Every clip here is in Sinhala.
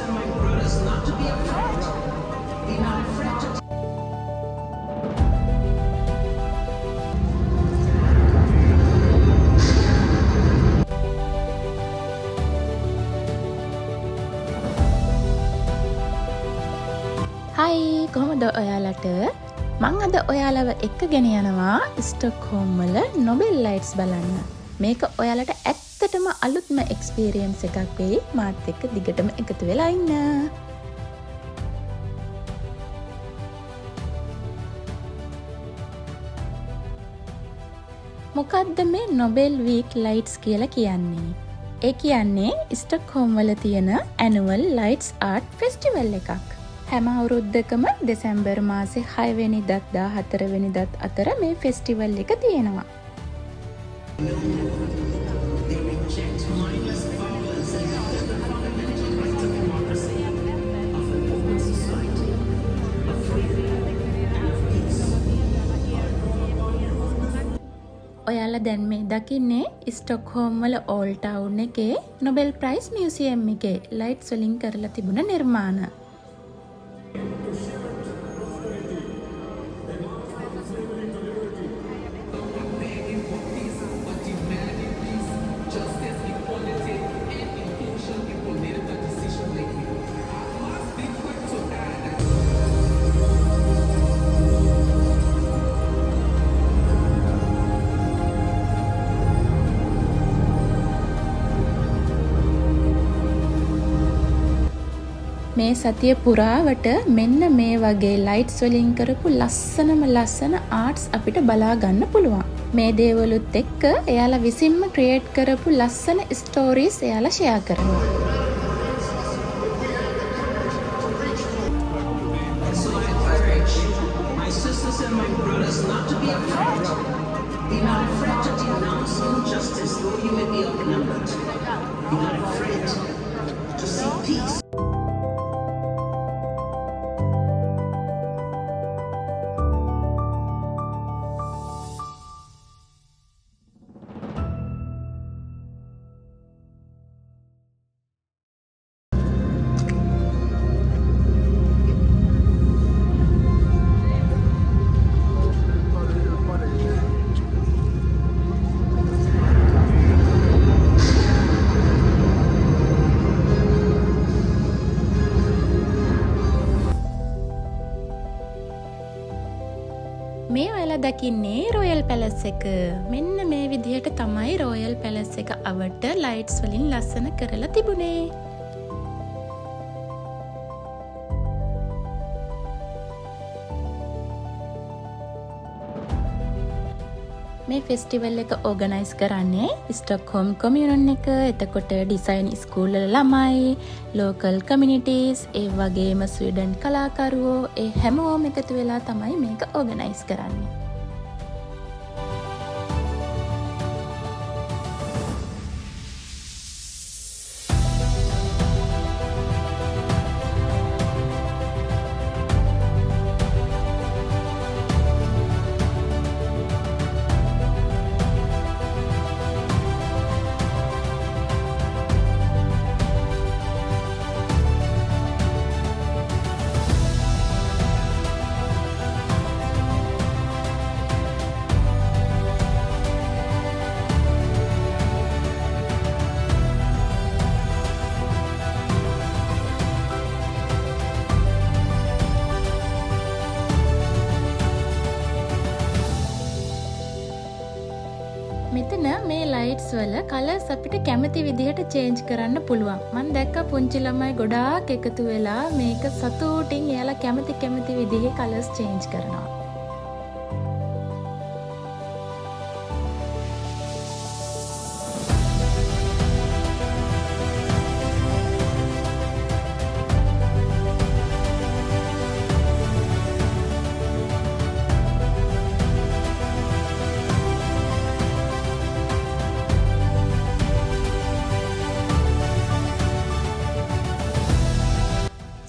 and my brothers not to be afraid. Be not afraid to හයි කොහොමද ඔයාලට මං අද ඔයාලව එක්කගෙන යනවා ස්ටොක්හෝම් වල නොබෙල් ලයිට්ස් බලන්න. මේක ඔයාලට ඇත්තටම අලුත්ම එක්ස්පීරියන්ස් එකක් වෙයි. මාත් එක්ක දිගටම එකතු වෙලා ඉන්න. මොකද්ද මේ නොබෙල් වීක් ලයිට්ස් කියලා කියන්නේ? ඒ කියන්නේ ස්ටොක්හෝම් වල තියෙන ඇනුවල් ලයිට්ස් ආර්ට් ෆෙස්ටිවල් එකක්. හැම අවුරුද්දකම දෙසැම්බර් මාසේ 6 වෙනිදත් 14 වෙනිදත් අතර මේ ෆෙස්ටිවල් එක තියෙනවා. ඔයාලා දැන් මේ දකින්නේ ස්ටොක්හෝම් වල ඕල් ටවුන් එකේ නොබෙල් ප්‍රයිස් මියුසියම් එකේ ලයිට්ස් වලින් කරලා තිබුණ නිර්මාණ. මේ සතිය පුරාවට මෙන්න මේ වගේ ලයිට්ස් වලින් කරපු ලස්සන ආර්ට්ස් අපිට බලා ගන්න පුළුවන්. මේ දේවලුත් එක්ක එයාලා විසින්ම ක්‍රියේට් කරපු ලස්සන ස්ටෝරීස් එයාලා ෂෙයා කරනවා. my sisters and my brothers not to be afraid. Be not afraid to denounce injustice, though you may be outnumbered. Be not afraid to seek peace. මේ ඔයාලා දකින්නේ රොයල් පැලස් එක. මෙන්න මේ විදිහට තමයි රොයල් පැලස් එක අවට ලයිට්ස් වලින් ලස්සන කරලා තිබුණේ. මේ ෆෙස්ටිවල් එක ඕගනයිස් කරන්නේ ස්ටොක්හෝම් කොමියුන් එක. එතකොට ඩිසයින් ස්කූල් වල ළමයි, ලෝකල් කමියුනිටිස්, ඒ වගේම ස්වීඩන් කලාකරුවෝ, ඒ හැමෝම එකතු වෙලා තමයි මේක ඕගනයිස් කරන්නේ. මෙතන මේ ලයිට්ස් වල කලර්ස් අපිට කැමති විදිහට චේන්ජ් කරන්න පුළුවන්. මම දැක්ක පුංචි ළමයි ගොඩාක් එකතු වෙලා මේක සතුටින් එයාලා කැමති විදිහේ කලර්ස් චේන්ජ් කරනවා.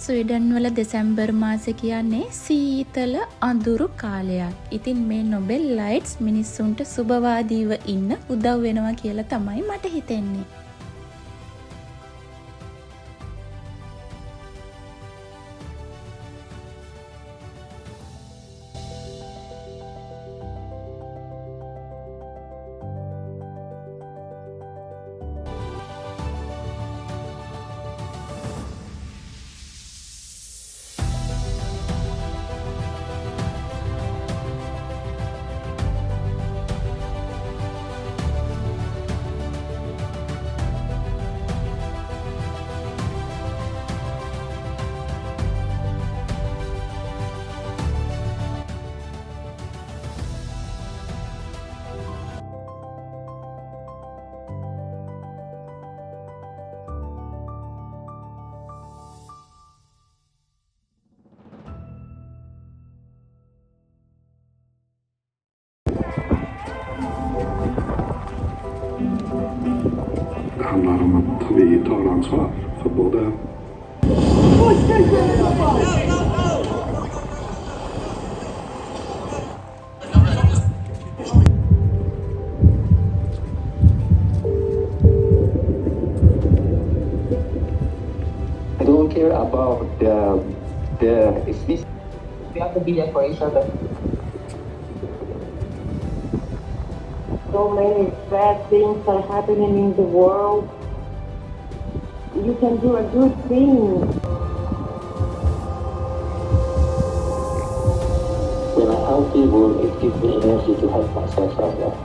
ස්වීඩන් වල දෙසැම්බර් මාසේ කියන්නේ සීතල අඳුරු කාලයක්. ඉතින් මේ නොබෙල් ලයිට්ස් මිනිස්සුන්ට සුබවාදීව ඉන්න උදව් වෙනවා කියලා තමයි මට හිතෙන්නේ. handlar om att vi tar ansvar för både I don't care about the species. We have to be there for each other. So many bad things are happening in the world. You can do a good thing. When I help people, it gives me energy to help myself as well.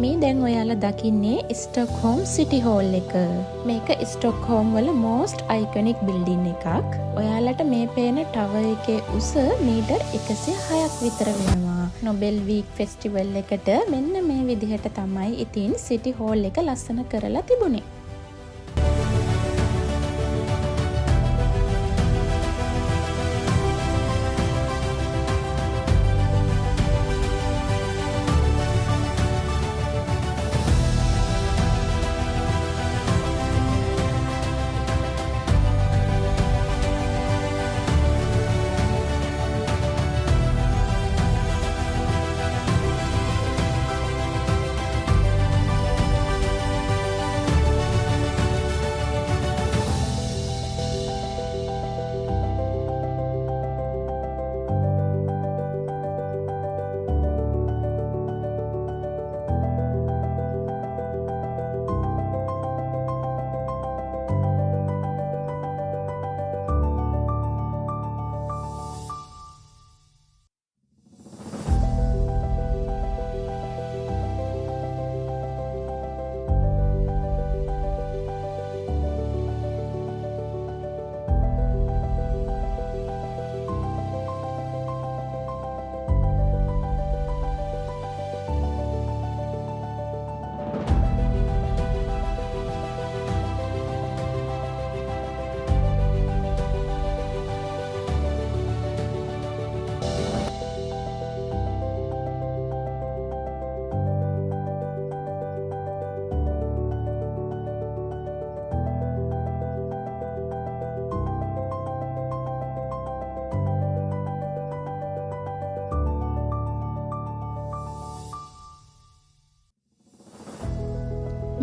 මේ දැන් ඔයාලා දකින්නේ ස්ටොක්හෝම් සිටි හෝල් එක. මේක ස්ටොක්හෝම් වල most iconic building එකක්. ඔයාලට මේ පේන ටවර් එකේ උස මීටර් 106ක් විතර වෙනවා. නොබෙල් වීක් ෆෙස්ටිවල් එකට මෙන්න මේ විදිහට තමයි ඉතින් සිටි හෝල් එක ලස්සන කරලා තිබුණේ.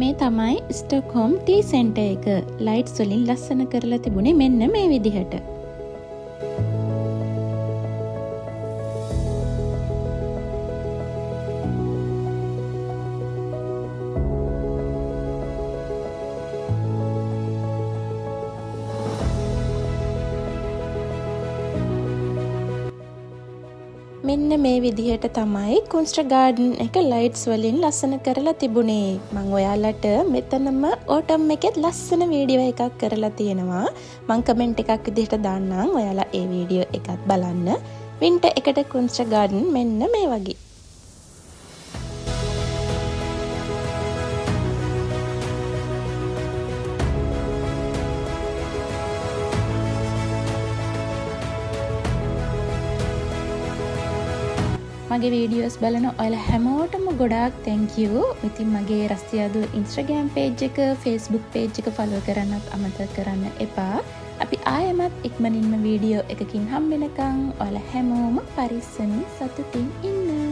මේ තමයි ස්ටොක්හෝම් ටී සෙන්ටර් එක. ලයිට්ස් වලින් ලස්සන කරලා තිබුණේ මෙන්න මේ විදිහට. මෙන්න මේ විදිහට තමයි කුන්ස්ට් ගාඩන් එක ලයිට්ස් වලින් ලස්සන කරලා තිබුණේ. මම ඔයාලට මෙතනම ඕටම් එකෙත් ලස්සන වීඩියෝ එකක් කරලා තියෙනවා. මම කමෙන්ට් එකක් විදිහට දාන්නම්. ඔයාලා ඒ වීඩියෝ එකත් බලන්න. වින්ටර් එකට කුන්ස්ට් ගාඩන් මෙන්න මේ වගේ. මගේ වීඩියෝස් බලන ඔයාලා හැමෝටම ගොඩාක් thank you. ඉතින් මගේ රස්තියාදු Instagram page එක, Facebook page එක follow කරන්නත් අමතක කරන්න එපා. අපි ආයෙමත් ඉක්මනින්ම වීඩියෝ එකකින් හම්බ වෙනකන් ඔයාලා හැමෝම පරිස්සමින් සතුටින් ඉන්න.